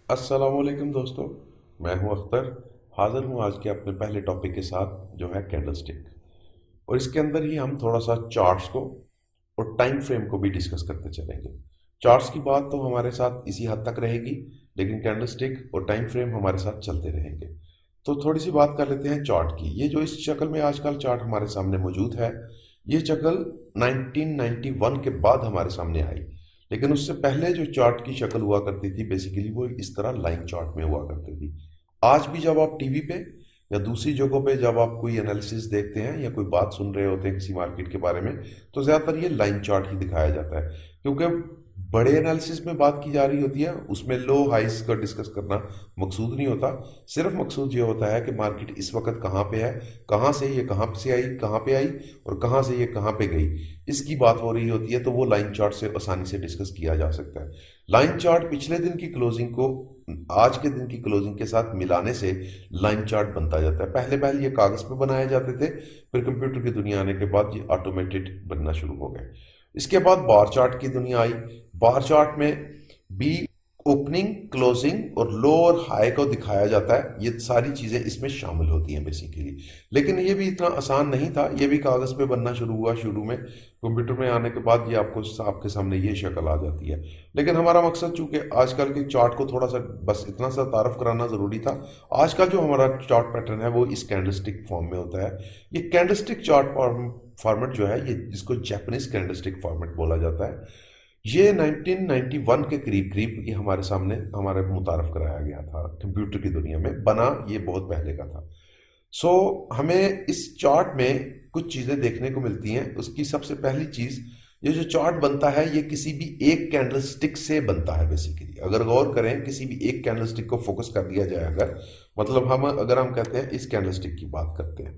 अस्सलामुअलैकुम दोस्तों। मैं हूं अख्तर। हाजिर हूं आज के अपने पहले टॉपिक के साथ, जो है कैंडलस्टिक। और इसके अंदर ही हम थोड़ा सा चार्ट्स को और टाइम फ्रेम को भी डिस्कस करते चलेंगे। चार्ट्स की बात तो हमारे साथ इसी हद तक रहेगी, लेकिन कैंडलस्टिक और टाइम फ्रेम हमारे साथ चलते रहेंगे। तो थोड़ी सी बात कर लेते हैं चार्ट की। ये जो इस शक्ल में आजकल चार्ट हमारे सामने मौजूद है, ये शक्ल 1991 के बाद हमारे सामने आई। लेकिन उससे पहले जो चार्ट की शक्ल हुआ करती थी, बेसिकली वो इस तरह लाइन चार्ट में हुआ करती थी। आज भी जब आप टीवी पे या दूसरी जगहों पे जब आप कोई एनालिसिस देखते हैं या कोई बात सुन रहे होते हैं किसी मार्केट के बारे में, तो ज़्यादातर ये लाइन चार्ट ही दिखाया जाता है। क्योंकि बड़े एनालिसिस में बात की जा रही होती है, उसमें लो हाइस का डिस्कस करना मकसूद नहीं होता। सिर्फ मकसूद ये होता है कि मार्केट इस वक्त कहाँ पे है, कहाँ से ये कहाँ से आई, कहाँ पे आई और कहाँ से ये कहाँ पे गई, इसकी बात हो रही होती है। तो वो लाइन चार्ट से आसानी से डिस्कस किया जा सकता है। लाइन चार्ट पिछले दिन की क्लोजिंग को आज के दिन की क्लोजिंग के साथ मिलाने से लाइन चार्ट बनता जाता है। पहले पहले ये कागज पे बनाए जाते थे, फिर कंप्यूटर की दुनिया आने के बाद ये ऑटोमेटेड बनना शुरू हो गए। इसके बाद बार चार्ट की दुनिया आई। बार चार्ट में भी ओपनिंग, क्लोजिंग और लो और हाई को दिखाया जाता है। ये सारी चीजें इसमें शामिल होती हैं बेसिकली। लेकिन ये भी इतना आसान नहीं था, ये भी कागज पे बनना शुरू हुआ शुरू में। कंप्यूटर में आने के बाद ये आपके सामने ये शक्ल आ जाती है। लेकिन हमारा मकसद चूंकि आजकल के चार्ट को थोड़ा सा बस इतना सा तारफ कराना जरूरी था। आज का जो हमारा चार्ट पैटर्न है वो इस कैंडलस्टिक फॉर्म में होता है। ये कैंडलस्टिक चार्ट फॉर्मेट जो है, ये जिसको जापानीज कैंडलस्टिक फॉर्मेट बोला जाता है, ये 1991 के करीब करीब ये हमारे सामने हमारे मुतारफ कराया गया था। कंप्यूटर की दुनिया में बना ये बहुत पहले का था। सो हमें इस चार्ट में कुछ चीज़ें देखने को मिलती हैं। उसकी सबसे पहली चीज़, ये जो चार्ट बनता है ये किसी भी एक कैंडलस्टिक से बनता है बेसिकली। अगर गौर करें, किसी भी एक कैंडलस्टिक को फोकस कर दिया जाए, अगर मतलब अगर हम कहते हैं इस कैंडलस्टिक की बात करते हैं,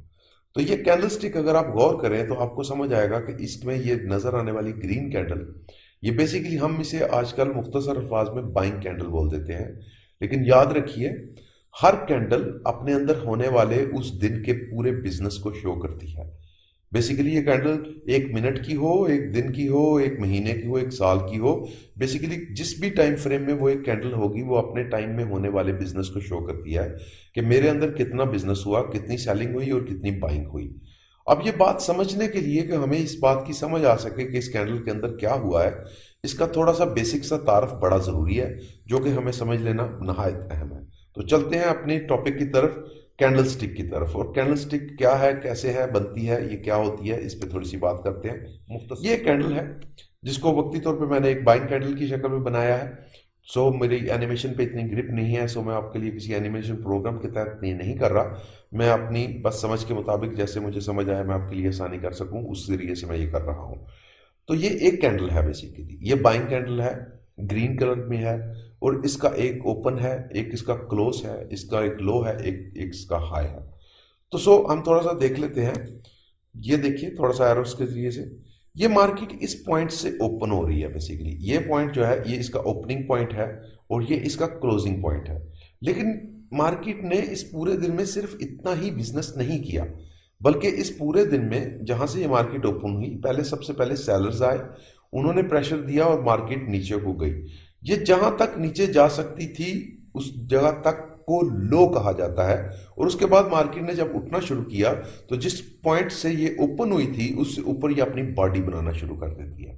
तो ये कैंडलस्टिक अगर आप गौर करें तो आपको समझ आएगा कि इसमें ये नजर आने वाली ग्रीन कैंडल, ये बेसिकली हम इसे आजकल मुख्तसर अल्फाज में बाइंग कैंडल बोल देते हैं। लेकिन याद रखिए, हर कैंडल अपने अंदर होने वाले उस दिन के पूरे बिजनेस को शो करती है। बेसिकली ये कैंडल एक मिनट की हो, एक दिन की हो, एक महीने की हो, एक साल की हो, बेसिकली जिस भी टाइम फ्रेम में वो एक कैंडल होगी, वो अपने टाइम में होने वाले बिजनेस को शो करती है कि मेरे अंदर कितना बिजनेस हुआ, कितनी सेलिंग हुई और कितनी बाइंग हुई। अब ये बात समझने के लिए कि हमें इस बात की समझ आ सके कि इस कैंडल के अंदर क्या हुआ है, इसका थोड़ा सा बेसिक सा तारफ बड़ा ज़रूरी है, जो कि हमें समझ लेना नहायत अहम है। तो चलते हैं अपने टॉपिक की तरफ, कैंडलस्टिक की तरफ। और कैंडलस्टिक क्या है, कैसे है, बनती है, ये क्या होती है, इस पर थोड़ी सी बात करते हैं मुख्तसर। ये कैंडल है जिसको वक्ती तौर पे मैंने एक बाइंग कैंडल की शक्ल में बनाया है। सो मेरी एनिमेशन पे इतनी ग्रिप नहीं है, सो मैं आपके लिए किसी एनिमेशन प्रोग्राम के तहत ये नहीं कर रहा। मैं अपनी बस समझ के मुताबिक जैसे मुझे समझ आया मैं आपके लिए आसानी कर सकूं, उस जरिए से मैं ये कर रहा हूँ। तो ये एक कैंडल है बेसिकली, ये बाइंग कैंडल है, ग्रीन कलर में है। और इसका एक ओपन है, एक इसका क्लोज है, इसका एक लो है, एक इसका हाई है। तो हम थोड़ा सा देख लेते हैं। ये देखिए थोड़ा सा एरोस के जरिए से, ये मार्केट इस पॉइंट से ओपन हो रही है बेसिकली। ये पॉइंट जो है ये इसका ओपनिंग पॉइंट है और ये इसका क्लोजिंग पॉइंट है। लेकिन मार्केट ने इस पूरे दिन में सिर्फ इतना ही बिजनेस नहीं किया, बल्कि इस पूरे दिन में जहां से ये मार्केट ओपन हुई, पहले सबसे पहले सेलर्स आए, उन्होंने प्रेशर दिया और मार्केट नीचे को गई। ये जहां तक नीचे जा सकती थी उस जगह तक को लो कहा जाता है। और उसके बाद मार्केट ने जब उठना शुरू किया, तो जिस पॉइंट से ये ओपन हुई थी उससे ऊपर ये अपनी बॉडी बनाना शुरू कर देती है।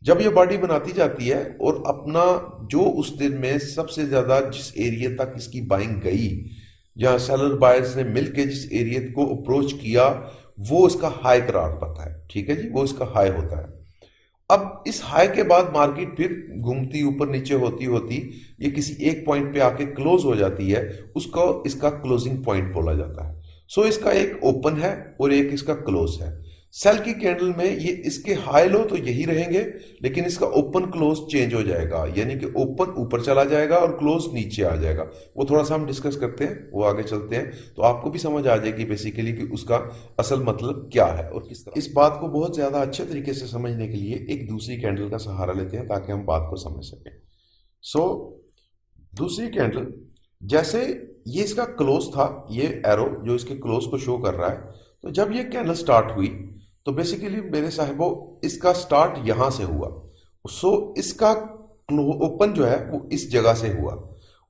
जब ये बॉडी बनाती जाती है और अपना जो उस दिन में सबसे ज्यादा जिस एरिया तक इसकी बाइंग गई, जहां सेलर बायर्स ने मिलकर जिस एरिया को अप्रोच किया, वो इसका हाई करार पाता है। ठीक है जी, वो इसका हाई होता है। अब इस हाई के बाद मार्केट फिर घूमती ऊपर नीचे होती होती ये किसी एक पॉइंट पे आके क्लोज हो जाती है, उसको इसका क्लोजिंग पॉइंट बोला जाता है। सो इसका एक ओपन है और एक इसका क्लोज है। सेल की कैंडल में ये इसके हाई लो तो यही रहेंगे, लेकिन इसका ओपन क्लोज चेंज हो जाएगा, यानी कि ओपन ऊपर चला जाएगा और क्लोज नीचे आ जाएगा। वो थोड़ा सा हम डिस्कस करते हैं, वो आगे चलते हैं तो आपको भी समझ आ जाएगी बेसिकली कि उसका असल मतलब क्या है और किस तरह। इस बात को बहुत ज्यादा अच्छे तरीके से समझने के लिए एक दूसरी कैंडल का सहारा लेते हैं ताकि हम बात को समझ सकें। सो दूसरी कैंडल, जैसे ये इसका क्लोज था, ये एरो जो इसके क्लोज को शो कर रहा है, तो जब ये कैंडल स्टार्ट हुई तो बेसिकली मेरे साहिबो इसका स्टार्ट यहां से हुआ। सो इसका ओपन जो है वो इस जगह से हुआ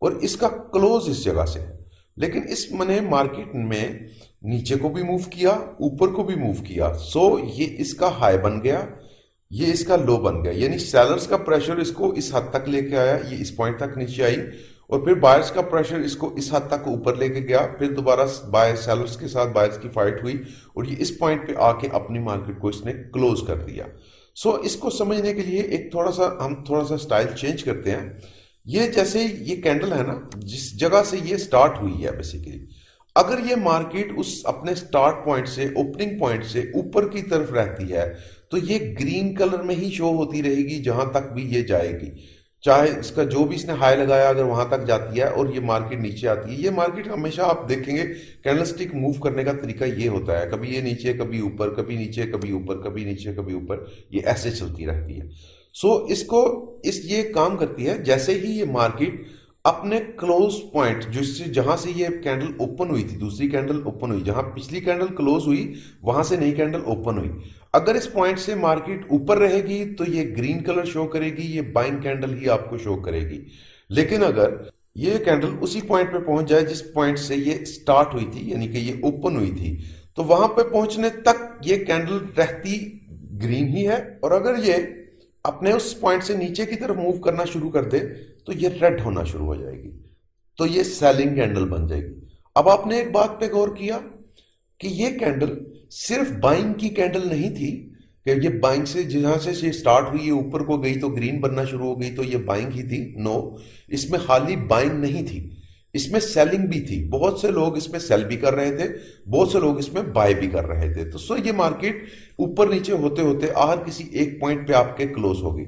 और इसका क्लोज इस जगह से है। लेकिन इस मैंने मार्केट में नीचे को भी मूव किया, ऊपर को भी मूव किया, सो ये इसका हाई बन गया, ये इसका लो बन गया, यानी सेलर्स का प्रेशर इसको इस हद तक लेके आया, ये इस पॉइंट तक नीचे आई, और फिर बायर्स का प्रेशर इसको इस हद तक ऊपर लेके गया, फिर दोबारा बाय सेलर्स के साथ बायर्स की फाइट हुई और ये इस पॉइंट पे आके अपनी मार्केट को इसने क्लोज कर दिया। सो इसको समझने के लिए एक हम थोड़ा सा स्टाइल चेंज करते हैं। ये जैसे ये कैंडल है ना, जिस जगह से ये स्टार्ट हुई है बेसिकली, अगर ये मार्केट उस अपने स्टार्ट पॉइंट से, ओपनिंग पॉइंट से ऊपर की तरफ रहती है तो ये ग्रीन कलर में ही शो होती रहेगी जहां तक भी ये जाएगी। चाहे इसका जो भी इसने हाई लगाया अगर वहां तक जाती है और ये मार्केट नीचे आती है, ये मार्केट हमेशा आप देखेंगे कैंडलस्टिक मूव करने का तरीका ये होता है, कभी ये नीचे कभी ऊपर, कभी नीचे कभी ऊपर, कभी नीचे कभी ऊपर, ये ऐसे चलती रहती है। सो इसको ये काम करती है, जैसे ही ये मार्केट अपने क्लोज पॉइंट जिससे जहां से ये कैंडल ओपन हुई थी, दूसरी कैंडल ओपन हुई, जहां पिछली कैंडल क्लोज हुई वहां से नई कैंडल ओपन हुई, अगर इस पॉइंट से मार्केट ऊपर रहेगी तो ये ग्रीन कलर शो करेगी, ये बाइंग कैंडल ही आपको शो करेगी। लेकिन अगर ये कैंडल उसी पॉइंट पे पहुंच जाए जिस पॉइंट से ये स्टार्ट हुई थी, यानी कि ये ओपन हुई थी, तो वहां पे पहुंचने तक ये कैंडल रहती ग्रीन ही है, और अगर ये अपने उस पॉइंट से नीचे की तरफ मूव करना शुरू कर दे तो ये रेड होना शुरू हो जाएगी, तो ये सेलिंग कैंडल बन जाएगी। अब आपने एक बात पे गौर किया कि ये कैंडल सिर्फ बाइंग की कैंडल नहीं थी, कि ये बाइंग से जहां से ये स्टार्ट हुई, ये ऊपर को गई तो ग्रीन बनना शुरू हो गई तो ये बाइंग ही थी। नो, इसमें खाली बाइंग नहीं थी, इसमें सेलिंग भी थी। बहुत से लोग इसमें सेल भी कर रहे थे, बहुत से लोग इसमें बाय भी कर रहे थे। तो सो ये मार्केट ऊपर नीचे होते होते आखिर किसी एक पॉइंट पे आपके क्लोज हो गई।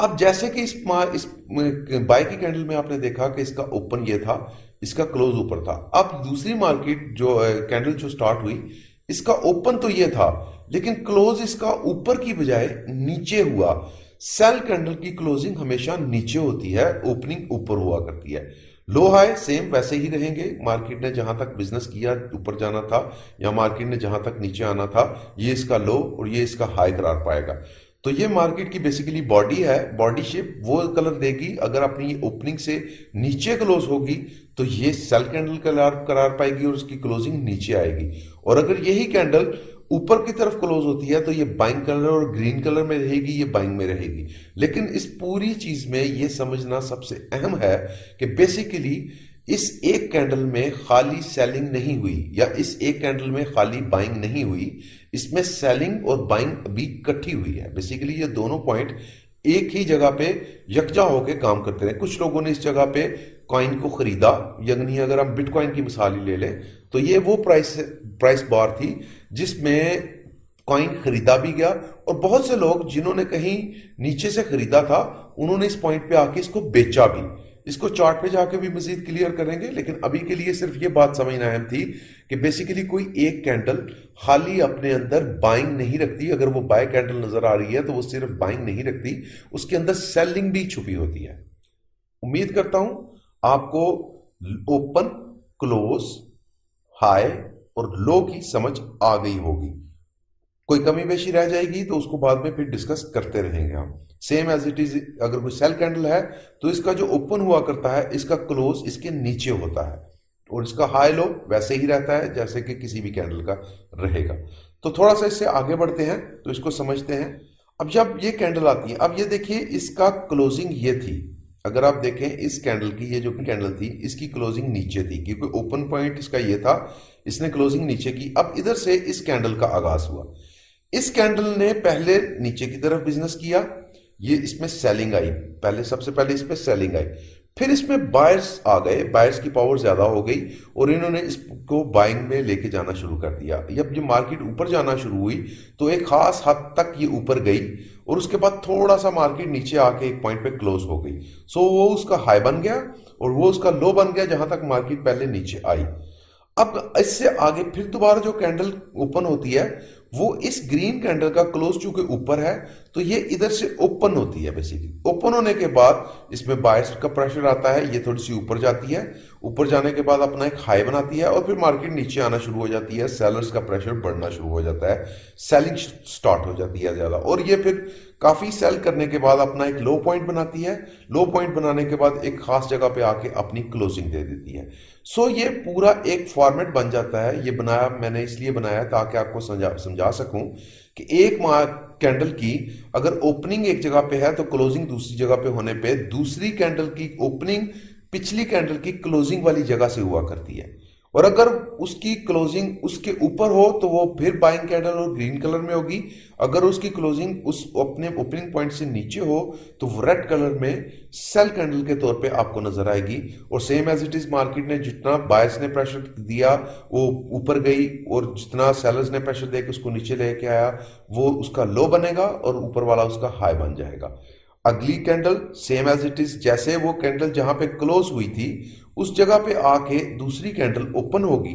अब जैसे कि इस बाय की कैंडल में आपने देखा कि इसका ओपन ये था, इसका क्लोज ऊपर था। अब दूसरी मार्केट जो कैंडल जो स्टार्ट हुई, इसका ओपन तो ये था लेकिन क्लोज इसका ऊपर की बजाय नीचे हुआ। सेल कैंडल की क्लोजिंग हमेशा नीचे होती है, ओपनिंग ऊपर हुआ करती है। लो हाई सेम वैसे ही रहेंगे, मार्केट ने जहां तक बिजनेस किया ऊपर जाना था, या मार्केट ने जहां तक नीचे आना था, ये इसका लो और ये इसका हाई करार पाएगा। तो ये मार्केट की बेसिकली बॉडी है, बॉडी शेप वो कलर देगी। अगर अपनी ओपनिंग से नीचे क्लोज होगी तो ये सेल कैंडल करार पाएगी और उसकी क्लोजिंग नीचे आएगी। और अगर यही कैंडल ऊपर की तरफ क्लोज होती है तो ये बाइंग कलर और ग्रीन कलर में रहेगी, ये बाइंग में रहेगी। लेकिन इस पूरी चीज में ये समझना सबसे अहम है कि बेसिकली इस एक कैंडल में खाली सेलिंग नहीं हुई, या इस एक कैंडल में खाली बाइंग नहीं हुई, इसमें सेलिंग और बाइंग भी इकट्ठी हुई है। बेसिकली ये दोनों पॉइंट एक ही जगह पे यकजा होकर काम करते रहे। कुछ लोगों ने इस जगह पे कॉइन को खरीदा, यानी अगर हम बिटकॉइन की मिसाल ही ले लें तो ये वो प्राइस बार थी जिसमें कॉइन खरीदा भी गया, और बहुत से लोग जिन्होंने कहीं नीचे से खरीदा था उन्होंने इस पॉइंट पे आके इसको बेचा भी। इसको चार्ट पे जाके भी मजीद क्लियर करेंगे, लेकिन अभी के लिए सिर्फ ये बात समझना अहम थी कि बेसिकली कोई एक कैंडल खाली अपने अंदर बाइंग नहीं रखती। अगर वो बाय कैंडल नजर आ रही है तो वो सिर्फ बाइंग नहीं रखती, उसके अंदर सेलिंग भी छुपी होती है। उम्मीद करता हूं आपको ओपन, क्लोज, हाई और लो की समझ आ गई होगी। कोई कमी बेशी रह जाएगी तो उसको बाद में फिर डिस्कस करते रहेंगे हम। सेम एज इट इज, अगर कोई सेल कैंडल है तो इसका जो ओपन हुआ करता है इसका क्लोज इसके नीचे होता है, और इसका हाई लो वैसे ही रहता है जैसे कि किसी भी कैंडल का रहेगा। तो थोड़ा सा इससे आगे बढ़ते हैं तो इसको समझते हैं। अब जब ये कैंडल आती है, अब ये देखिए इसका क्लोजिंग ये थी। अगर आप देखें इस कैंडल की, ये जो कैंडल थी इसकी क्लोजिंग नीचे थी क्योंकि ओपन पॉइंट इसका ये था, इसने क्लोजिंग नीचे की। अब इधर से इस कैंडल का आगाज हुआ। इस कैंडल ने पहले नीचे की तरफ बिजनेस किया, ये इसमें सेलिंग आई, पहले सबसे पहले इसमें सेलिंग आई, फिर इसमें बायर्स आ गए, बायर्स की पावर ज्यादा हो गई और इन्होंने इसको बाइंग में लेके जाना शुरू कर दिया। जब ये मार्केट ऊपर जाना शुरू हुई तो एक खास हद तक ये ऊपर गई और उसके बाद थोड़ा सा मार्केट नीचे आके एक पॉइंट पे क्लोज हो गई। सो वो उसका हाई बन गया और वो उसका लो बन गया जहां तक मार्केट पहले नीचे आई। अब इससे आगे फिर दोबारा जो कैंडल ओपन होती है वो इस ग्रीन कैंडल का क्लोज चूंकि ऊपर है तो ये इधर से ओपन होती है। बेसिकली ओपन होने के बाद इसमें बायर्स का प्रेशर आता है, ये थोड़ी सी ऊपर जाती है, ऊपर जाने के बाद अपना एक हाई बनाती है और फिर मार्केट नीचे आना शुरू हो जाती है, सेलर्स का प्रेशर बढ़ना शुरू हो जाता है, सेलिंग स्टार्ट हो जाती है ज्यादा, और ये फिर काफी सेल करने के बाद अपना एक लो पॉइंट बनाती है, लो पॉइंट बनाने के बाद एक खास जगह पे आके अपनी क्लोजिंग दे देती है। सो ये पूरा एक फॉर्मेट बन जाता है। ये बनाया मैंने इसलिए बनाया ताकि आपको समझा सकूं कि एक कैंडल की अगर ओपनिंग एक जगह पे है तो क्लोजिंग दूसरी जगह पे होने पे दूसरी कैंडल की ओपनिंग पिछली कैंडल की क्लोजिंग वाली जगह से हुआ करती है, और अगर उसकी क्लोजिंग उसके ऊपर हो तो वो फिर बाइंग कैंडल और ग्रीन कलर में होगी। अगर उसकी क्लोजिंग उस अपने ओपनिंग पॉइंट से नीचे हो तो वो रेड कलर में सेल कैंडल के तौर पे आपको नजर आएगी। और same as it is market ने जितना बायर्स ने प्रेशर दिया वो ऊपर गई, और जितना सेलर्स ने प्रेशर देकर उसको नीचे लेके आया वो उसका लो बनेगा और ऊपर वाला उसका हाई बन जाएगा। अगली candle same as it is, जैसे वो कैंडल जहां पे क्लोज हुई थी उस जगह पे आके दूसरी कैंडल ओपन होगी,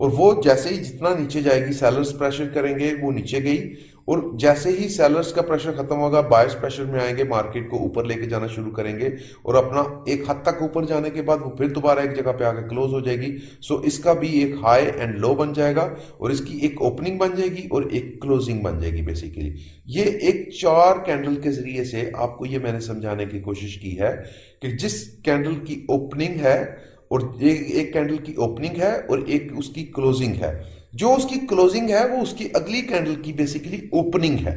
और वो जैसे ही जितना नीचे जाएगी सेलर्स प्रेशर करेंगे वो नीचे गई, और जैसे ही सेलर्स का प्रेशर खत्म होगा बायर्स प्रेशर में आएंगे, मार्केट को ऊपर लेके जाना शुरू करेंगे, और अपना एक हद तक ऊपर जाने के बाद वो फिर दोबारा एक जगह पे आके क्लोज हो जाएगी। सो इसका भी एक हाई एंड लो बन जाएगा, और इसकी एक ओपनिंग बन जाएगी और एक क्लोजिंग बन जाएगी। बेसिकली ये एक 4 कैंडल के जरिए से आपको ये मैंने समझाने की कोशिश की है कि जिस कैंडल की ओपनिंग है और एक कैंडल की ओपनिंग है और एक उसकी क्लोजिंग है, जो उसकी क्लोजिंग है वो उसकी अगली कैंडल की बेसिकली ओपनिंग है।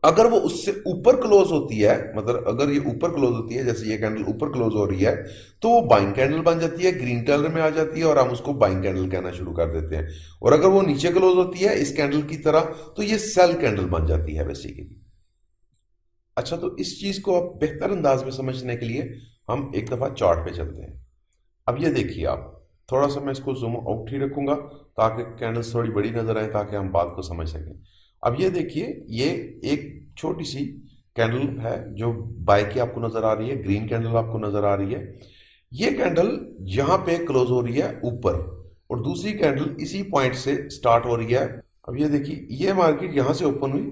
अगर वो उससे ऊपर क्लोज होती है, मतलब अगर ये ऊपर क्लोज होती है, जैसे ये कैंडल ऊपर क्लोज हो रही है तो वो बाइंग कैंडल बन जाती है, ग्रीन कलर में आ जाती है और हम उसको बाइंग कैंडल कहना शुरू कर देते हैं। और अगर वो नीचे क्लोज होती है इस कैंडल की तरह तो ये सेल कैंडल बन जाती है बेसिकली। अच्छा, तो इस चीज को आप बेहतर अंदाज में समझने के लिए हम एक दफा चार्ट पे चलते हैं। अब ये देखिए आप, थोड़ा सा मैं इसको जूम आउट ही रखूंगा ताकि कैंडल्स थोड़ी बड़ी नजर आए ताकि हम बात को समझ सकें। अब ये देखिए, ये एक छोटी सी कैंडल है जो बाय की आपको नजर आ रही है, ग्रीन कैंडल आपको नजर आ रही है। ये कैंडल यहाँ पे क्लोज हो रही है ऊपर, और दूसरी कैंडल इसी पॉइंट से स्टार्ट हो रही है। अब ये देखिए, ये मार्केट यहाँ से ओपन हुई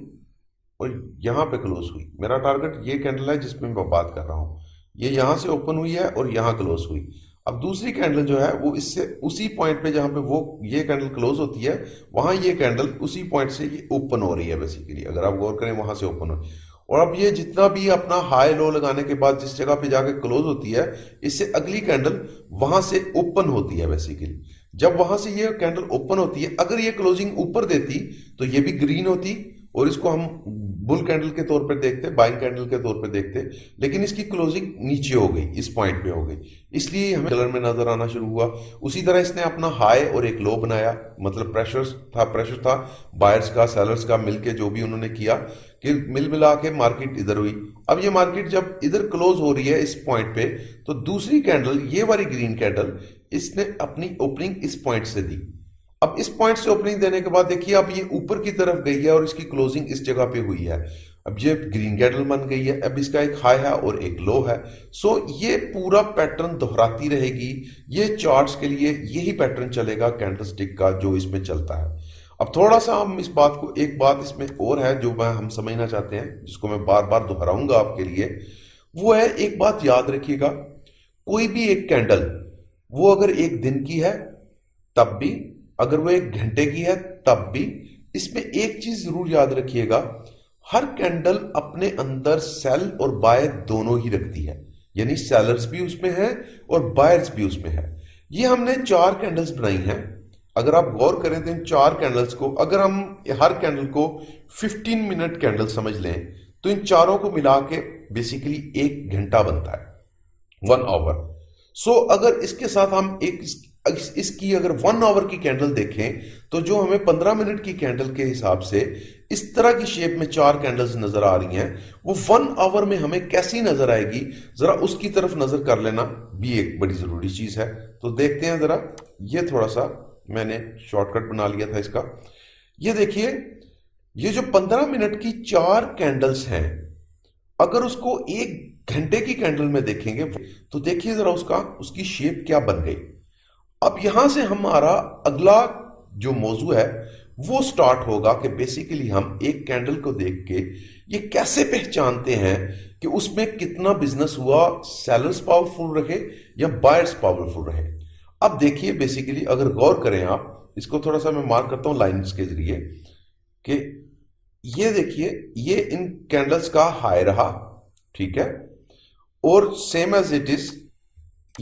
और यहाँ पे क्लोज हुई। मेरा टारगेट ये कैंडल है जिसमें मैं बात कर रहा हूँ। ये यहाँ से ओपन हुई है और यहाँ क्लोज हुई। अब दूसरी कैंडल जो है वो इससे उसी पॉइंट पे जहां पे वो ये कैंडल क्लोज होती है वहां ये कैंडल उसी पॉइंट से ये ओपन हो रही है बेसिकली, अगर आप गौर करें वहां से ओपन हो। और अब ये जितना भी अपना हाई लो लगाने के बाद जिस जगह पे जाके क्लोज होती है इससे अगली कैंडल वहां से ओपन होती है बेसिकली। जब वहां से ये कैंडल ओपन होती है, अगर ये क्लोजिंग ऊपर देती तो ये भी ग्रीन होती और इसको हम बुल कैंडल के तौर पे देखते, बाइंग कैंडल के तौर पे देखते, लेकिन इसकी क्लोजिंग नीचे हो गई, इस पॉइंट पे हो गई, इसलिए हमें कलर में नजर आना शुरू हुआ। उसी तरह इसने अपना हाई और एक लो बनाया, मतलब प्रेशर था बायर्स का सेलर्स का मिलके, जो भी उन्होंने किया कि मिल मिला के मार्केट इधर हुई। अब ये मार्केट जब इधर क्लोज हो रही है इस पॉइंट पे तो दूसरी कैंडल, ये वाली ग्रीन कैंडल, इसने अपनी ओपनिंग इस पॉइंट से दी। अब इस पॉइंट से ओपनिंग देने के बाद देखिए अब ये ऊपर की तरफ गई है और इसकी क्लोजिंग इस जगह पे हुई है। अब ये ग्रीन कैंडल बन गई है, अब इसका एक हाई है और एक लो है। सो ये पूरा पैटर्न दोहराती रहेगी। ये चार्ट्स के लिए यही पैटर्न चलेगा कैंडलस्टिक का जो इसमें चलता है। अब थोड़ा सा हम इस बात को, एक बात इसमें और है जो हम समझना चाहते हैं, जिसको मैं बार बार दोहराऊंगा आपके लिए, वो है, एक बात याद रखिएगा, कोई भी एक कैंडल वो अगर एक दिन की है तब भी, अगर वो एक घंटे की है तब भी, इसमें एक चीज जरूर याद रखिएगा, हर कैंडल अपने अंदर सेल और बाय दोनों ही रखती है, यानी सेलर्स भी उसमें है और बायर्स भी उसमें है। ये हमने 4 कैंडल्स बनाई हैं। अगर आप गौर करें तो इन 4 कैंडल्स को, अगर हम हर कैंडल को 15 मिनट कैंडल समझ लें तो इन चारों को मिला के बेसिकली 1 घंटा बनता है, 1 आवर। सो अगर इसके साथ हम इसकी अगर 1 आवर की कैंडल देखें तो जो हमें 15 मिनट की कैंडल के हिसाब से इस तरह की शेप में 4 कैंडल्स नजर आ रही हैं, वो 1 आवर में हमें कैसी नजर आएगी, जरा उसकी तरफ नजर कर लेना भी एक बड़ी जरूरी चीज है। तो देखते हैं जरा, ये थोड़ा सा मैंने शॉर्टकट बना लिया था इसका। ये देखिए, ये जो 15 मिनट की 4 कैंडल्स हैं, अगर उसको 1 घंटे की कैंडल में देखेंगे तो देखिए जरा उसकी शेप क्या बन गई। अब यहां से हमारा अगला जो मौजू है वो स्टार्ट होगा कि बेसिकली हम एक कैंडल को देख के ये कैसे पहचानते हैं कि उसमें कितना बिजनेस हुआ, सेलर्स पावरफुल रहे या बायर्स पावरफुल रहे। अब देखिए बेसिकली अगर गौर करें आप, इसको थोड़ा सा मैं मार्क करता हूं लाइंस के जरिए, कि ये देखिए, ये इन कैंडल्स का हाई रहा, ठीक है, और सेम एज इट इज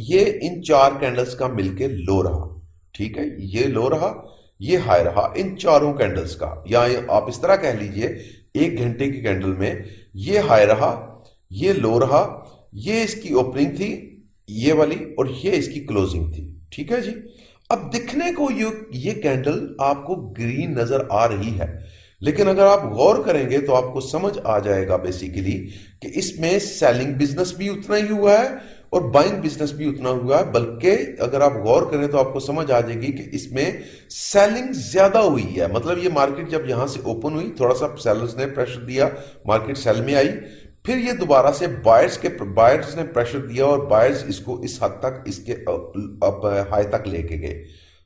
ये इन चार कैंडल्स का मिलके लो रहा, ठीक है, ये लो रहा, ये हाई रहा इन चारों कैंडल्स का, या आप इस तरह कह लीजिए 1 घंटे की कैंडल में ये हाई रहा, ये लो रहा, ये इसकी ओपनिंग थी ये वाली, और ये इसकी क्लोजिंग थी, ठीक है जी। अब दिखने को ये कैंडल आपको ग्रीन नजर आ रही है, लेकिन अगर आप गौर करेंगे तो आपको समझ आ जाएगा बेसिकली कि इसमें सेलिंग बिजनेस भी उतना ही हुआ है और बाइंग बिजनेस भी उतना हुआ है, बल्कि अगर आप गौर करें तो आपको समझ आ जाएगी कि इसमें सेलिंग ज्यादा हुई है। मतलब ये मार्केट जब यहां से ओपन हुई, थोड़ा सा सेलर्स ने प्रेशर दिया, मार्केट सेल में आई, फिर ये दोबारा से बायर्स ने प्रेशर दिया और बायर्स इसको इस हद तक इसके हाई तक लेके गए।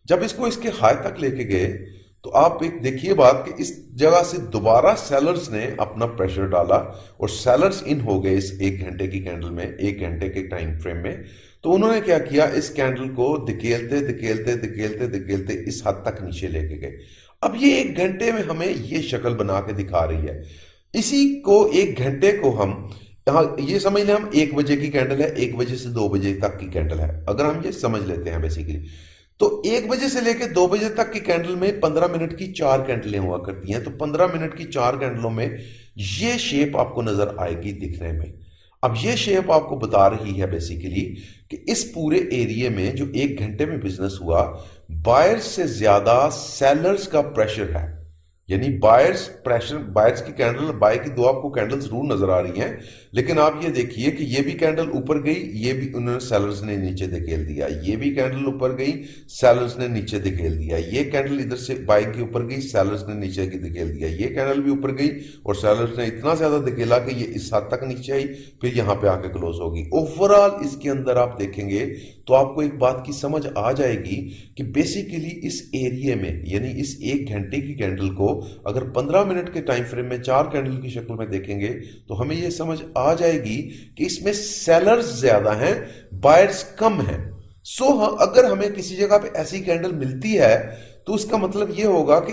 जब इसको इसके हाई तक लेके गए तो आप एक देखिए बात कि इस जगह से दोबारा सेलर्स ने अपना प्रेशर डाला और सेलर्स इन हो गए इस 1 घंटे की कैंडल में, 1 घंटे के टाइम फ्रेम में। तो उन्होंने क्या किया, इस कैंडल को धकेलते धकेलते धकेलते धकेलते इस हद तक नीचे लेके गए। अब ये 1 घंटे में हमें ये शक्ल बना के दिखा रही है। इसी को 1 घंटे को हम यहाँ ये समझ लें, हम 1 बजे की कैंडल है, 1 बजे से 2 बजे तक की कैंडल है, अगर हम ये समझ लेते हैं बेसिकली, तो 1 बजे से लेकर 2 बजे तक की कैंडल में 15 मिनट की 4 कैंडलें हुआ करती हैं। तो 15 मिनट की 4 कैंडलों में ये शेप आपको नजर आएगी दिखने में। अब ये शेप आपको बता रही है बेसिकली कि इस पूरे एरिया में जो 1 घंटे में बिजनेस हुआ, बायर्स से ज्यादा सेलर्स का प्रेशर है। यानी बायर्स की कैंडल, बाय की दो आपको कैंडल्स जरूर नजर आ रही हैं, लेकिन आप ये देखिए कि ये भी कैंडल ऊपर गई, ये भी उन्होंने सेलर्स ने नीचे धकेल दिया, ये भी कैंडल ऊपर गई, सेलर्स ने नीचे धकेल दिया, ये कैंडल इधर से बाय के ऊपर गई, सेलर्स ने नीचे की धकेल दिया, ये कैंडल भी ऊपर गई और सेलर्स ने इतना ज्यादा धकेला कि ये इस हद तक नीचे आई, फिर यहां पे आके क्लोज होगी। ओवरऑल इसके अंदर आप देखेंगे तो आपको एक बात की समझ आ जाएगी कि बेसिकली इस एरिया में, यानी इस 1 घंटे की कैंडल को अगर 15 मिनट के टाइम फ्रेम में 4 कैंडल की शक्ल में देखेंगे तो हमें यह समझ आ जाएगी कि इसमें सेलर्स ज्यादा हैं, बायर्स कम हैं। सो अगर हमें किसी जगह पे ऐसी कैंडल मिलती है तो उसका मतलब यह होगा कि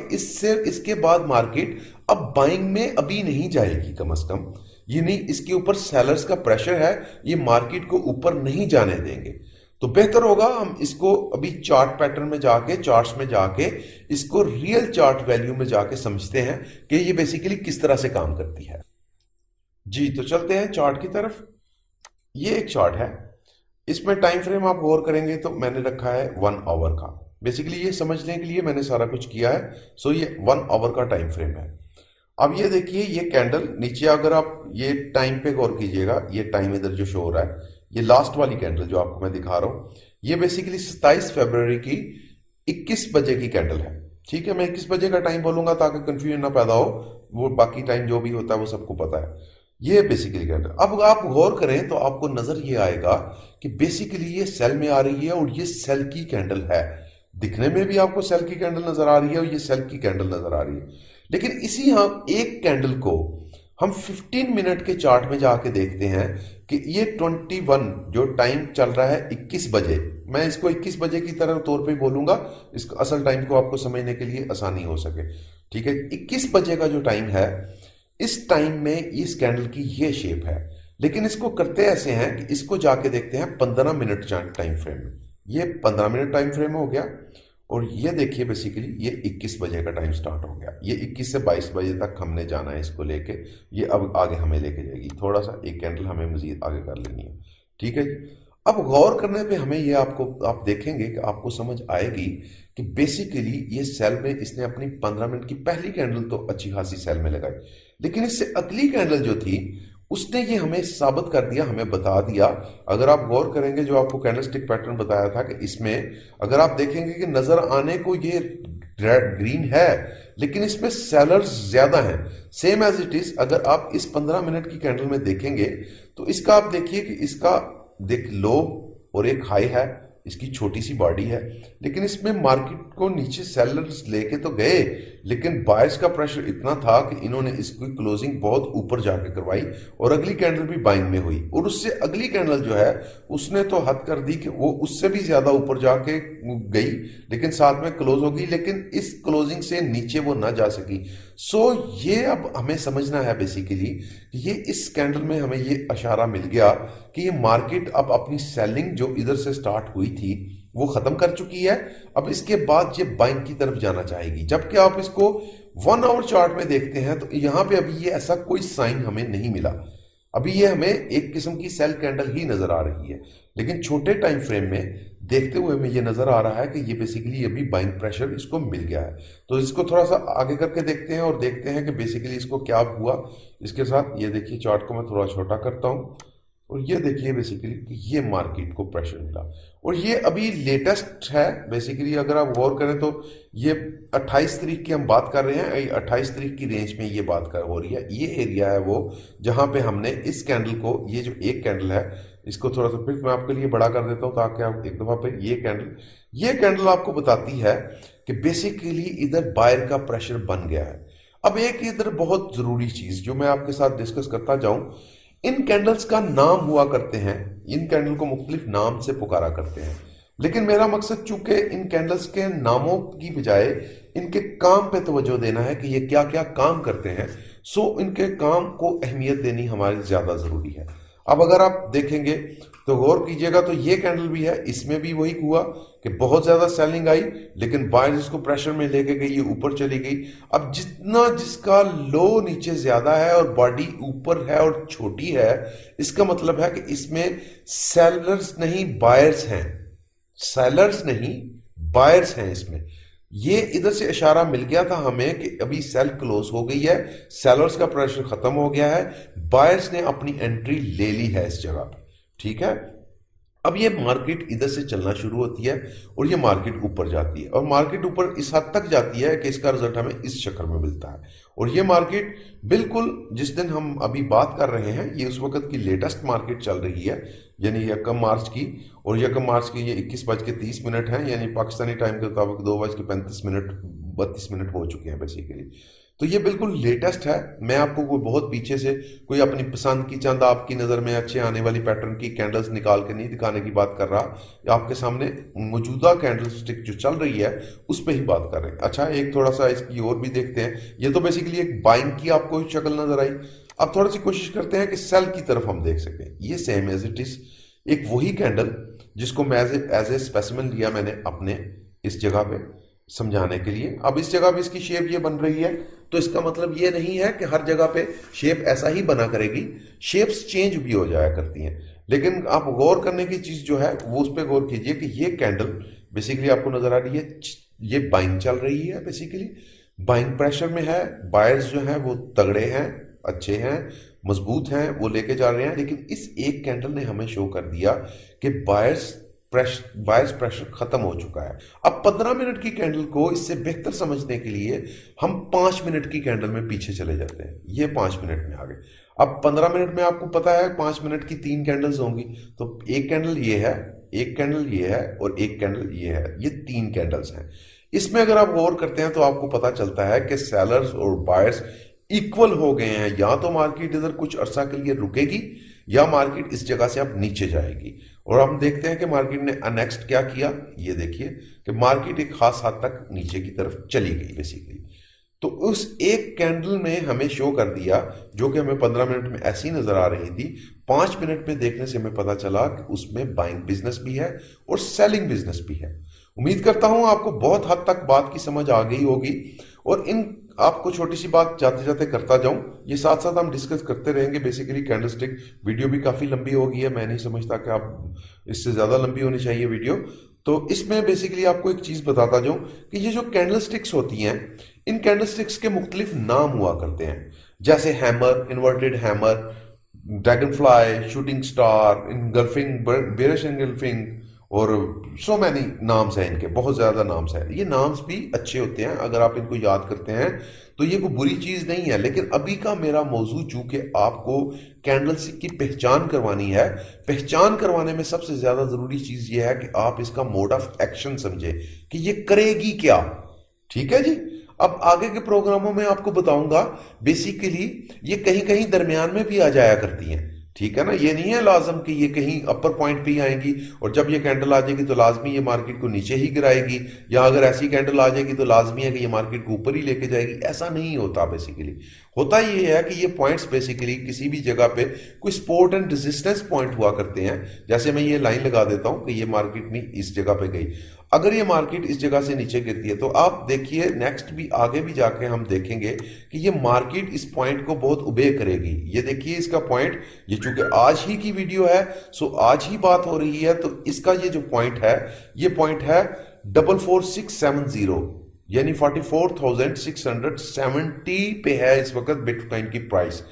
इसके बाद मार्केट अब बाइंग में अभी नहीं जाएगी, कम से कम ये नहीं, इसके ऊपर सेलर्स का प्रेशर है, ये मार्केट को ऊपर नहीं जाने देंगे। तो बेहतर होगा हम इसको अभी चार्ट पैटर्न में जाके, चार्ट्स में जाके इसको रियल चार्ट वैल्यू में जाके समझते हैं कि ये बेसिकली किस तरह से काम करती है। जी तो चलते हैं चार्ट की तरफ। ये एक चार्ट है, इसमें टाइम फ्रेम आप गौर करेंगे तो मैंने रखा है 1 आवर का। बेसिकली ये समझने के लिए मैंने सारा कुछ किया है। सो ये 1 आवर का टाइम फ्रेम है। अब ये देखिए, ये कैंडल नीचे, अगर आप ये टाइम पे गौर कीजिएगा, ये टाइम इधर जो शो हो रहा है, ये लास्ट वाली कैंडल जो आपको मैं दिखा रहा हूं, ये बेसिकली 27 फरवरी की 21 बजे की कैंडल है। ठीक है, मैं 21 बजे का टाइम बोलूंगा ताकि कंफ्यूजन ना पैदा हो, वो बाकी टाइम जो भी होता है वो सबको पता है। ये बेसिकली कैंडल, अब आप गौर करें तो आपको नजर ये आएगा कि बेसिकली ये सेल में आ रही है और ये सेल की कैंडल है। दिखने में भी आपको सेल की कैंडल नजर आ रही है और ये सेल की कैंडल नजर आ रही है, लेकिन इसी यहाँ एक कैंडल को हम 15 मिनट के चार्ट में जाके देखते हैं कि ये 21 जो टाइम चल रहा है 21 बजे, मैं इसको 21 बजे की तरह तौर पे बोलूंगा, इसको असल टाइम को आपको समझने के लिए आसानी हो सके। ठीक है, 21 बजे का जो टाइम है, इस टाइम में इस कैंडल की ये शेप है, लेकिन इसको करते ऐसे हैं कि इसको जाके देखते हैं 15 मिनट टाइम फ्रेम में। ये 15 मिनट टाइम फ्रेम हो गया और ये देखिए बेसिकली ये 21 बजे का टाइम स्टार्ट हो गया। ये 21 से 22 बजे तक हमने जाना है इसको लेके, ये अब आगे हमें लेके जाएगी। थोड़ा सा एक कैंडल हमें मजीद आगे कर लेनी है। ठीक है जी, अब गौर करने पे हमें ये आप देखेंगे कि आपको समझ आएगी कि बेसिकली ये सेल में इसने अपनी 15 मिनट की पहली कैंडल तो अच्छी खासी सेल में लगाई, लेकिन इससे अगली कैंडल जो थी उसने ये हमें साबित कर दिया, हमें बता दिया। अगर आप गौर करेंगे, जो आपको कैंडलस्टिक पैटर्न बताया था कि इसमें अगर आप देखेंगे कि नजर आने को ये ग्रीन है, लेकिन इसमें सेलर्स ज्यादा हैं। सेम एज इट इज, अगर आप इस 15 मिनट की कैंडल में देखेंगे तो इसका आप देखिए कि इसका लो और एक हाई है, इसकी छोटी सी बॉडी है, लेकिन इसमें मार्केट को नीचे सेलर्स लेके तो गए, लेकिन बायर्स का प्रेशर इतना था कि इन्होंने इसकी क्लोजिंग बहुत ऊपर जाके करवाई और अगली कैंडल भी बाइंग में हुई, और उससे अगली कैंडल जो है उसने तो हद कर दी कि वो उससे भी ज्यादा ऊपर जाके गई, लेकिन साथ में क्लोज हो गई, लेकिन इस क्लोजिंग से नीचे वो ना जा सकी। सो ये अब हमें समझना है बेसिकली, ये इस कैंडल में हमें ये इशारा मिल गया कि ये मार्केट अब अपनी सेलिंग जो इधर से स्टार्ट हुई थी वो खत्म कर चुकी है। अब इसके बाद ये बाइंग की तरफ जाना चाहेगी। जबकि आप इसको 1 आवर चार्ट में देखते हैं तो यहां पे अभी ये ऐसा कोई साइन हमें नहीं मिला, अभी ये हमें एक किस्म की सेल कैंडल ही नजर आ रही है। लेकिन छोटे टाइम फ्रेम में देखते हुए हमें ये नजर आ रहा है कि ये बेसिकली अभी बाइंग प्रेशर इसको मिल गया है। तो इसको थोड़ा सा आगे करके देखते हैं और देखते हैं कि बेसिकली इसको क्या हुआ इसके साथ। ये देखिए चार्ट को मैं थोड़ा छोटा करता हूं और ये देखिए बेसिकली कि ये मार्केट को प्रेशर मिला, और ये अभी लेटेस्ट है बेसिकली। अगर आप गौर करें तो ये 28 तारीख की हम बात कर रहे हैं, 28 तारीख की रेंज में ये बात कर हो रही है। ये एरिया है वो जहां पे हमने इस कैंडल को, ये जो एक कैंडल है इसको थोड़ा सा फिर मैं आपके लिए बड़ा कर देता हूं ताकि आप एक दफा पे ये कैंडल आपको बताती है कि बेसिकली इधर बायर का प्रेशर बन गया है। अब एक इधर बहुत जरूरी चीज जो मैं आपके साथ डिस्कस करता जाऊं, इन कैंडल्स का नाम हुआ करते हैं, इन कैंडल को मुख्तलिफ नाम से पुकारा करते हैं, लेकिन मेरा मकसद चूंकि इन कैंडल्स के नामों की बजाय इनके काम पे तवज्जो देना है कि ये क्या क्या काम करते हैं, सो इनके काम को अहमियत देनी हमारी ज्यादा जरूरी है। अब अगर आप देखेंगे तो गौर कीजिएगा तो ये कैंडल भी है, इसमें भी वही हुआ कि बहुत ज्यादा सेलिंग आई, लेकिन बायर्स इसको प्रेशर में लेके गई, ये ऊपर चली गई। अब जितना जिसका लो नीचे ज्यादा है और बॉडी ऊपर है और छोटी है, इसका मतलब है कि इसमें सेलर्स नहीं बायर्स हैं, सेलर्स नहीं बायर्स हैं इसमें। ये इधर से इशारा मिल गया था हमें कि अभी सेल क्लोज हो गई है, सेलर्स का प्रेशर खत्म हो गया है, बायर्स ने अपनी एंट्री ले ली है इस जगह पे। ठीक है, अब ये मार्केट इधर से चलना शुरू होती है और ये मार्केट ऊपर जाती है, और मार्केट ऊपर इस हद तक जाती है कि इसका रिजल्ट हमें इस शक्ल में मिलता है। और ये मार्केट बिल्कुल जिस दिन हम अभी बात कर रहे हैं ये उस वक्त की लेटेस्ट मार्केट चल रही है, यानी 1 मार्च की, और 1 मार्च की ये 21:30 है, यानी पाकिस्तानी टाइम के मुताबिक 2:35 हो चुके हैं बेसिकली। तो ये बिल्कुल लेटेस्ट है। मैं आपको कोई बहुत पीछे से कोई अपनी पसंद की चंद आपकी नज़र में अच्छे आने वाली पैटर्न की कैंडल्स निकाल के नहीं दिखाने की बात कर रहा, आपके सामने मौजूदा कैंडल स्टिक जो चल रही है उस पर ही बात कर रहे हैं। अच्छा, एक थोड़ा सा इसकी और भी देखते हैं। ये तो बेसिकली एक बाइंग की आपको शक्ल नजर आई। अब थोड़ी सी कोशिश करते हैं कि सेल की तरफ हम देख सकें। ये सेम एज इट इज एक वही कैंडल जिसको मैं एज ए स्पेसिमेन लिया मैंने अपने इस जगह पे समझाने के लिए। अब इस जगह पे इसकी शेप ये बन रही है, तो इसका मतलब ये नहीं है कि हर जगह पे शेप ऐसा ही बना करेगी, शेप्स चेंज भी हो जाया करती हैं। लेकिन आप गौर करने की चीज जो है वो उस पर गौर कीजिए कि ये कैंडल बेसिकली आपको नजर आ रही है, ये बाइंग चल रही है, बेसिकली बाइंग प्रेशर में है। बायर्स जो है वो तगड़े हैं, अच्छे हैं, मजबूत हैं, वो लेके जा रहे हैं। लेकिन इस एक कैंडल ने हमें शो कर दिया कि बायर्स प्रेशर खत्म हो चुका है। अब 15 मिनट की कैंडल को इससे बेहतर समझने के लिए हम 5 मिनट की कैंडल में पीछे चले जाते हैं। ये 5 मिनट में आ गए। अब 15 मिनट में आपको पता है 5 मिनट की 3 कैंडल्स होंगी, तो एक कैंडल ये है, एक कैंडल ये है और एक कैंडल ये है, ये 3 कैंडल्स हैं। इसमें अगर आप गौर करते हैं तो आपको पता चलता है कि सेलर्स और बायर्स इक्वल हो गए हैं। या तो मार्केट इधर कुछ अरसा के लिए रुकेगी या मार्केट इस जगह से अब नीचे जाएगी। और हम देखते हैं कि मार्केट ने नेक्स्ट क्या किया, ये देखिए कि मार्केट एक खास हद तक नीचे की तरफ चली गई बेसिकली। तो उस एक कैंडल ने हमें शो कर दिया, जो कि हमें 15 मिनट में ऐसी नजर आ रही थी, 5 मिनट में देखने से हमें पता चला कि उसमें बाइंग बिजनेस भी है और सेलिंग बिजनेस भी है। उम्मीद करता हूं आपको बहुत हद तक बात की समझ आ गई होगी। और इन आपको छोटी सी बात जाते जाते करता जाऊं, ये साथ साथ हम डिस्कस करते रहेंगे। बेसिकली कैंडलस्टिक वीडियो भी काफी लंबी हो गई है, मैं नहीं समझता कि आप इससे ज्यादा लंबी होनी चाहिए वीडियो। तो इसमें बेसिकली आपको एक चीज बताता जाऊं कि ये जो कैंडलस्टिक्स होती हैं, इन कैंडलस्टिक्स के मुख्तलिफ नाम हुआ करते हैं, जैसे hammer, inverted hammer, dragon fly, shooting star, engulfing, bearish engulfing, और सो मैनी नाम्स हैं इनके, बहुत ज्यादा नाम्स हैं। ये नाम्स भी अच्छे होते हैं अगर आप इनको याद करते हैं तो ये कोई बुरी चीज नहीं है। लेकिन अभी का मेरा मौजू चूंकि आपको कैंडलस्टिक की पहचान करवानी है, पहचान करवाने में सबसे ज्यादा जरूरी चीज ये है कि आप इसका मोड ऑफ एक्शन समझे कि ये करेगी क्या। ठीक है जी। अब आगे के प्रोग्रामों में आपको बताऊंगा बेसिकली ये कहीं कहीं दरमियान में भी आ जाया करती हैं, ठीक है ना। ये नहीं है लाजम कि ये कहीं अपर पॉइंट पे ही आएगी और जब ये कैंडल आ जाएगी तो लाजमी ये मार्केट को नीचे ही गिराएगी, या अगर ऐसी कैंडल आ जाएगी तो लाजमी है कि ये मार्केट को ऊपर ही लेके जाएगी। ऐसा नहीं होता। बेसिकली होता ये है कि ये पॉइंट्स बेसिकली किसी भी जगह पे कोई सपोर्ट एंड रेजिस्टेंस पॉइंट हुआ करते हैं। जैसे मैं ये लाइन लगा देता हूं कि ये मार्केट नहीं इस जगह पे गई, अगर ये मार्केट इस जगह से नीचे गिरती है तो आप देखिए नेक्स्ट भी आगे भी जाके हम देखेंगे कि ये मार्केट इस पॉइंट को बहुत उबे करेगी। ये देखिए इसका पॉइंट, ये चूंकि आज ही की वीडियो है सो आज ही बात हो रही है, तो इसका ये जो पॉइंट है ये पॉइंट है 44670, यानी 44,670 पे है इस वक्त बिटकॉइन की प्राइस।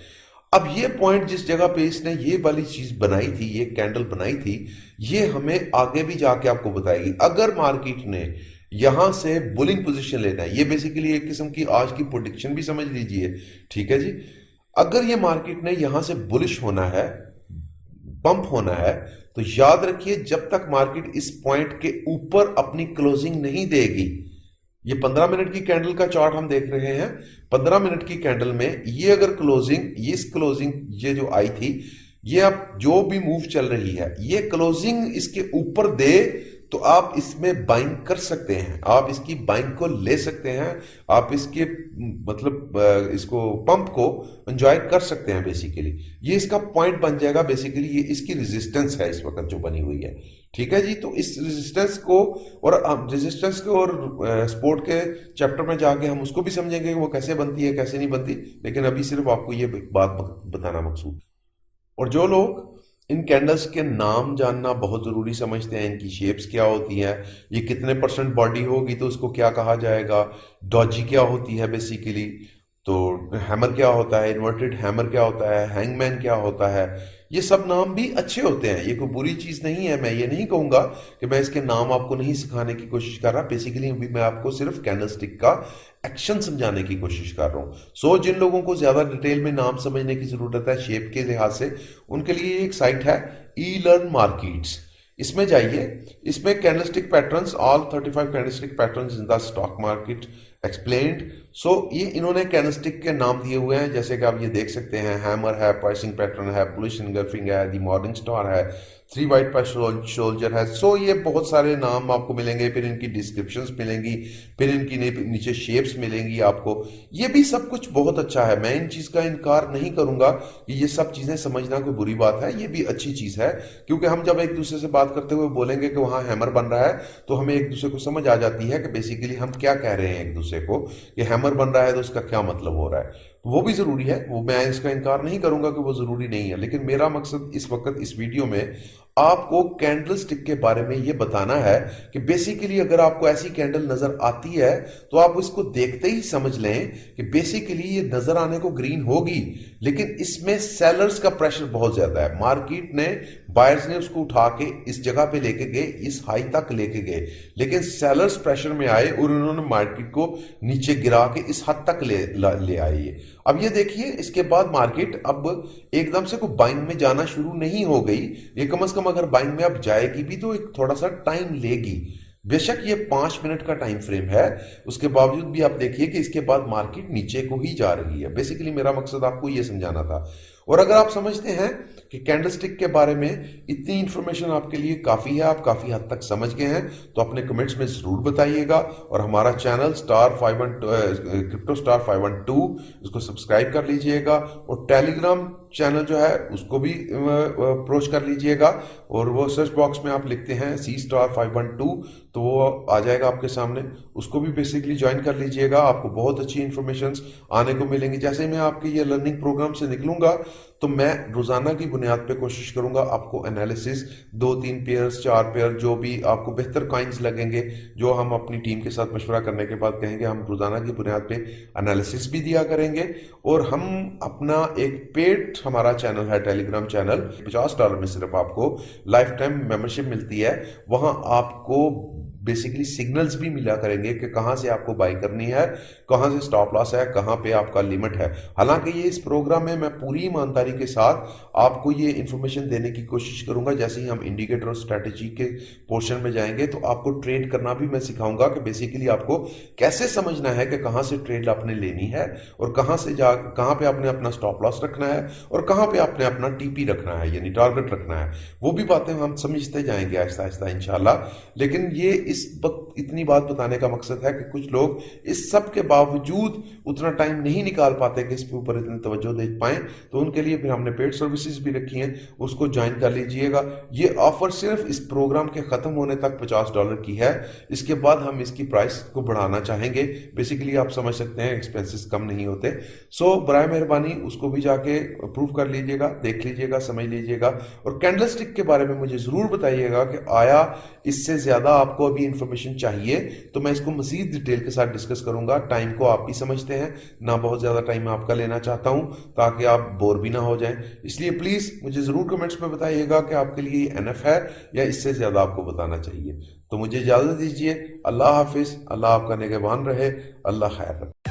अब ये पॉइंट जिस जगह पे इसने ये वाली चीज बनाई थी, ये कैंडल बनाई थी, ये हमें आगे भी जाके आपको बताएगी। अगर मार्केट ने यहां से बुलिंग पोजीशन लेना है, ये बेसिकली एक किस्म की आज की प्रेडिक्शन भी समझ लीजिए, ठीक है जी। अगर ये मार्केट ने यहां से बुलिश होना है, पंप होना है, तो याद रखिए जब तक मार्केट इस पॉइंट के ऊपर अपनी क्लोजिंग नहीं देगी, ये 15 मिनट की कैंडल का चार्ट हम देख रहे हैं, 15 मिनट की कैंडल में ये अगर क्लोजिंग, इस क्लोजिंग ये जो आई थी, ये अब जो भी मूव चल रही है, ये क्लोजिंग इसके ऊपर दे तो आप इसमें बाइंग कर सकते हैं, आप इसकी बाइंग को ले सकते हैं, आप इसके मतलब इसको पंप को एंजॉय कर सकते हैं। बेसिकली ये इसका पॉइंट बन जाएगा, बेसिकली ये इसकी रेजिस्टेंस है इस वक्त जो बनी हुई है, ठीक है जी। तो इस रेजिस्टेंस को और सपोर्ट के चैप्टर में जाके हम उसको भी समझेंगे कि वो कैसे बनती है कैसे नहीं बनती, लेकिन अभी सिर्फ आपको ये बात बताना मकसूद। और जो लोग इन कैंडल्स के नाम जानना बहुत ज़रूरी समझते हैं, इनकी शेप्स क्या होती हैं, ये कितने परसेंट बॉडी होगी तो उसको क्या कहा जाएगा, डॉजी क्या होती है बेसिकली, तो हैमर क्या होता है, इन्वर्टेड हैमर क्या होता है, हैंगमैन क्या होता है, ये सब नाम भी अच्छे होते हैं, ये कोई बुरी चीज़ नहीं है। मैं ये नहीं कहूँगा कि मैं इसके नाम आपको नहीं सिखाने की कोशिश कर रहा, बेसिकली अभी मैं आपको सिर्फ कैंडलस्टिक का एक्शन समझाने की कोशिश कर रहा हूँ। सो जिन लोगों को ज़्यादा डिटेल में नाम समझने की ज़रूरत है शेप के लिहाज से, उनके लिए एक साइट है ई लर्न मार्केट्स, इसमें जाइए, इसमें candlestick patterns, all 35 candlestick patterns in the stock market explained. So ये इन्होंने कैंडलस्टिक के नाम दिए हुए हैं, जैसे कि आप ये देख सकते हैं, हैमर है, प्राइसिंग पैटर्न है, बुलिश इनगल्फिंग है, दी मॉर्निंग स्टार है, 3 वाइट सोल्जर है। सो ये बहुत सारे नाम आपको मिलेंगे, फिर इनकी डिस्क्रिप्शंस मिलेंगी, फिर इनकी नीचे शेप्स मिलेंगी आपको। ये भी सब कुछ बहुत अच्छा है, मैं इन चीज़ का इनकार नहीं करूंगा कि ये सब चीज़ें समझना कोई बुरी बात है, ये भी अच्छी चीज़ है, क्योंकि हम जब एक दूसरे से बात करते हुए बोलेंगे कि वहाँ हैमर बन रहा है तो हमें एक दूसरे को समझ आ जाती है कि बेसिकली हम क्या कह रहे हैं एक दूसरे को, कि हैमर बन रहा है तो उसका क्या मतलब हो रहा है। वो भी ज़रूरी है, वो मैं इसका इनकार नहीं करूंगा कि वो ज़रूरी नहीं है, लेकिन मेरा मकसद इस वक्त इस वीडियो में आपको कैंडल स्टिक के बारे में ये बताना है कि बेसिकली अगर आपको ऐसी कैंडल नजर आती है तो आप उसको देखते ही समझ लें कि बेसिकली ये नजर आने को ग्रीन होगी, लेकिन इसमें सेलर्स का प्रेशर बहुत ज्यादा है। मार्केट ने, बायर्स ने उसको उठा के इस जगह पे लेके गए, इस हाई तक लेके गए, लेकिन सेलर्स प्रेशर में आए और उन्होंने मार्केट को नीचे गिरा के इस हद तक ले आए। अब ये देखिए इसके बाद मार्केट अब एकदम से कोई बाइंग में जाना शुरू नहीं हो गई, ये कम से कम अगर बाइंग में अब जाएगी भी तो एक थोड़ा सा टाइम लेगी। बेशक ये 5 मिनट का टाइम फ्रेम है, उसके बावजूद भी आप देखिए कि इसके बाद मार्केट नीचे को ही जा रही है। बेसिकली मेरा मकसद आपको ये समझाना था। और अगर आप समझते हैं कि कैंडलस्टिक के बारे में इतनी इंफॉर्मेशन आपके लिए काफ़ी है, आप काफ़ी हद तक समझ गए हैं, तो अपने कमेंट्स में ज़रूर बताइएगा। और हमारा चैनल क्रिप्टो स्टार 512 इसको सब्सक्राइब कर लीजिएगा, और टेलीग्राम चैनल जो है उसको भी अप्रोच कर लीजिएगा, और वो सर्च बॉक्स में आप लिखते हैं C*512 तो वो आ जाएगा आपके सामने, उसको भी बेसिकली ज्वाइन कर लीजिएगा। आपको बहुत अच्छी इंफॉर्मेशंस आने को मिलेंगी। जैसे मैं आपके ये लर्निंग प्रोग्राम से निकलूंगा तो मैं रोजाना की बुनियाद पे कोशिश करूंगा आपको एनालिसिस 2-3 पेयर्स 4 पेयर जो भी आपको बेहतर कॉइन्स लगेंगे, जो हम अपनी टीम के साथ मशवरा करने के बाद कहेंगे, हम रोजाना की बुनियाद पे एनालिसिस भी दिया करेंगे। और हम अपना एक पेड हमारा चैनल है टेलीग्राम चैनल, $50 में सिर्फ आपको लाइफ टाइम मेंबरशिप मिलती है, वहां आपको बेसिकली सिग्नल्स भी मिला करेंगे कि कहाँ से आपको बाई करनी है, कहाँ से स्टॉप लॉस है, कहाँ पे आपका लिमिट है। हालांकि ये इस प्रोग्राम में मैं पूरी ईमानदारी के साथ आपको ये इन्फॉर्मेशन देने की कोशिश करूंगा। जैसे ही हम इंडिकेटर और स्ट्रैटेजी के पोर्शन में जाएंगे तो आपको ट्रेड करना भी मैं सिखाऊंगा कि बेसिकली आपको कैसे समझना है कि कहाँ से ट्रेड आपने लेनी है और कहाँ पे आपने अपना स्टॉप लॉस रखना है और कहाँ पे आपने अपना टीपी रखना है, यानी टारगेट रखना है। वो भी बातें हम समझते जाएंगे आहिस्ता आहिस्ता इंशाल्लाह। लेकिन ये इस वक्त इतनी बात बताने का मकसद है कि कुछ लोग इस सब के बावजूद उतना टाइम नहीं निकाल पाते कि इसके ऊपर इतनी तवज्जो दे पाएं, तो उनके लिए फिर हमने पेड सर्विसेज भी रखी हैं, उसको ज्वाइन कर लीजिएगा। ये ऑफर सिर्फ इस प्रोग्राम के खत्म होने तक $50 की है। इसके बाद हम इसकी प्राइस को बढ़ाना चाहेंगे। बेसिकली आप समझ सकते हैं एक्सपेंसेस कम नहीं होते। सो बराए मेहरबानी उसको भी जाके अप्रूव कर लीजिएगा, देख लीजिएगा, समझ लीजिएगा। और कैंडलस्टिक के बारे में मुझे ज़रूर बताइएगा कि आया इससे ज़्यादा आपको अभी इंफॉर्मेशन चाहिए, तो मैं इसको मज़ीद डिटेल के साथ डिस्कस करूंगा। टाइम को आप भी समझते हैं, ना बहुत ज़्यादा टाइम आपका लेना चाहता हूं ताकि आप बोर भी ना हो जाएं। इसलिए प्लीज़ मुझे ज़रूर कमेंट्स में बताइएगा कि आपके लिए एनएफ है या इससे ज़्यादा आपको बताना चाहिए। तो मुझे इजाज़त दीजिए। अल्लाह हाफिज़। अल्लाह आपका निगहबान रहे। अल्लाह खैर।